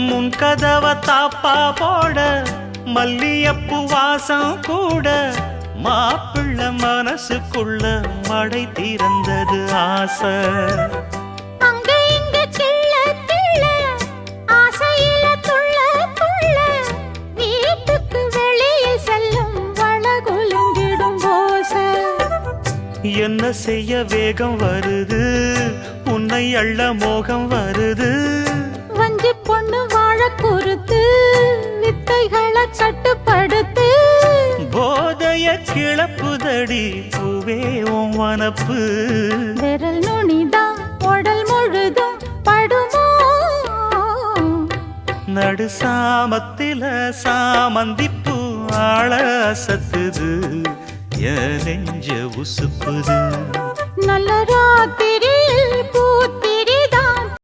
முன் கதவ தாப்பா போட மல்லியப்பு வாசம் கூட மாப்பிள்ள மனசுக்குள்ள மடை திறந்தது ஆசை. அங்க இங்க கிள்ள கிள்ள ஆசையில துள்ள துள்ள வீட்டுக்கு வெளியே செல்லும் வளகுலுங்கிடும் ஓசை. என்ன செய்ய வேகம் வருது உன்னை அள்ள மோகம் வருது. வஞ்சி பொண்ணு வாழ குறுத்து வித்தைகளை கட்டுப்படுத்து. போதைய கிளப்புதடி பூவே உன் வனப்பு. விரல் நுனிதான் உடல் முழுதும் படுமோ. நடு சாமத்தில சாமந்திப்பூ ஆள அசத்துது என் நெஞ்ச உசுப்புது. நல்ல ராத்திரியில் பூத்தி